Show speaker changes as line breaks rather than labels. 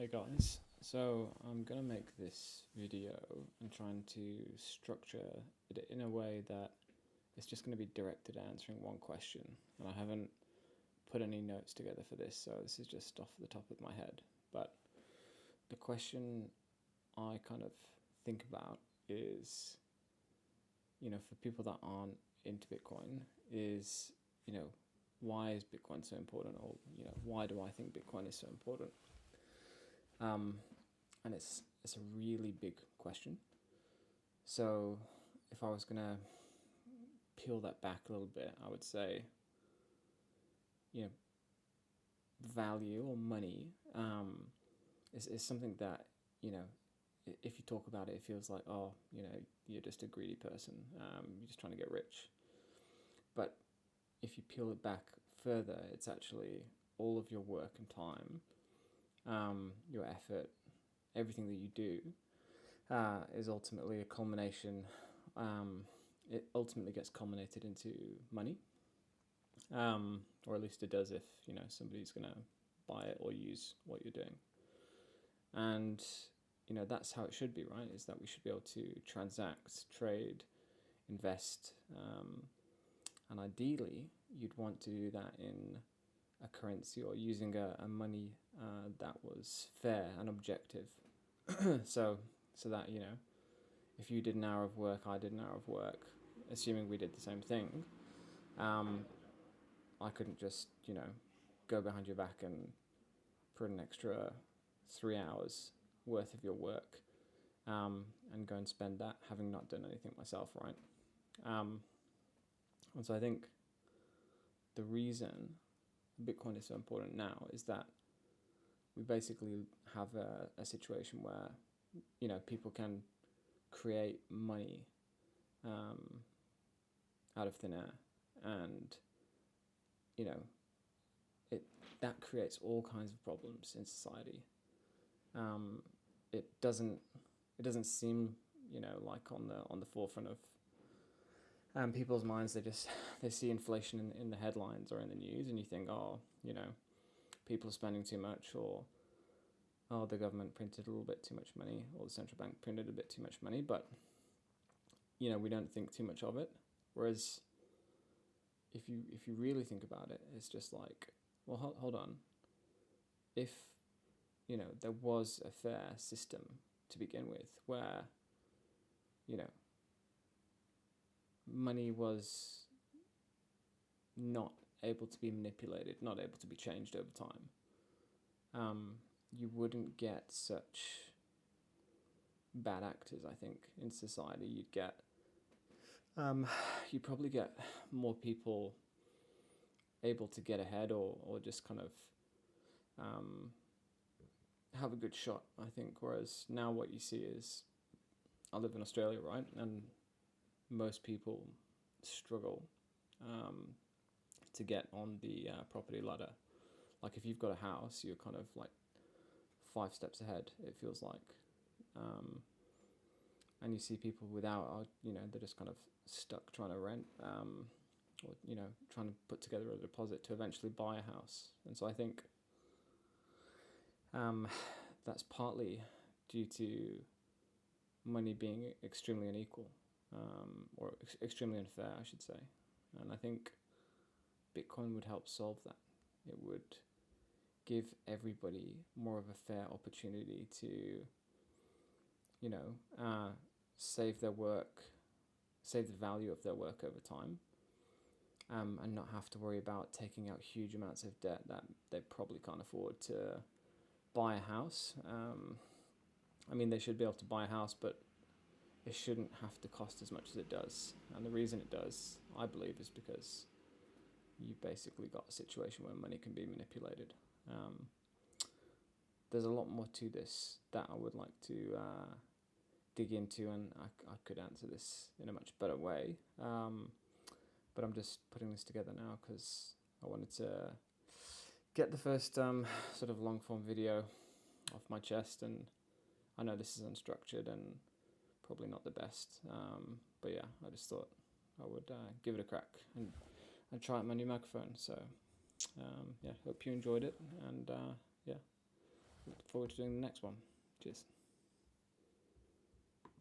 Hey guys, so I'm gonna make this video and trying to structure it in a way that it's just gonna be directed at answering one question. And I haven't put any notes together for this, so this is just off the top of my head. But the question I kind of think about is, for people that aren't into Bitcoin, is, why is Bitcoin so important? Or, why do I think Bitcoin is so important? Um, and it's a really big question. So if I was gonna peel that back a little bit, I would say, you know, value or money is something that if you talk about it, it feels like, oh, you're just a greedy person. You're just trying to get rich. But if you peel it back further, it's actually all of your work and time, your effort, everything that you do is ultimately a culmination. It ultimately gets culminated into money, or at least it does if somebody's going to buy it or use what you're doing. And that's how it should be, right? Is that we should be able to transact, trade, invest, and ideally you'd want to do that in a currency or using a money that was fair and objective. so that if you did an hour of work, I did an hour of work, assuming we did the same thing, I couldn't just go behind your back and put an extra 3 hours worth of your work, and go and spend that having not done anything myself, right? And so I think the reason Bitcoin is so important now is that we basically have a situation where people can create money out of thin air, and it that creates all kinds of problems in society. It doesn't seem like on the forefront of people's minds. They see inflation in the headlines or in the news, and you think, oh, people are spending too much, or oh, the government printed a little bit too much money, or the central bank printed a bit too much money, but we don't think too much of it. Whereas if you really think about it, it's just like, well, hold on. If there was a fair system to begin with, where money was not able to be manipulated, not able to be changed over time, you wouldn't get such bad actors, I think, in society. You'd probably get more people able to get ahead, or just kind of have a good shot, I think. Whereas now what you see is, I live in Australia, right? And most people struggle to get on the property ladder. Like if you've got a house, you're kind of like 5 steps ahead, it feels like. And you see people without, they're just kind of stuck trying to rent, or trying to put together a deposit to eventually buy a house. And so I think that's partly due to money being extremely unequal, or extremely unfair, I should say. And I think Bitcoin would help solve that. It would give everybody more of a fair opportunity to, save their work, save the value of their work over time, and not have to worry about taking out huge amounts of debt that they probably can't afford to buy a house. I mean, they should be able to buy a house, but it shouldn't have to cost as much as it does. And the reason it does, I believe, is because you've basically got a situation where money can be manipulated. There's a lot more to this that I would like to dig into, and I could answer this in a much better way. But I'm just putting this together now because I wanted to get the first sort of long form video off my chest, and I know this is unstructured and probably not the best, but yeah, I just thought I would give it a crack and try out my new microphone. So yeah, hope you enjoyed it, and yeah, look forward to doing the next one. Cheers.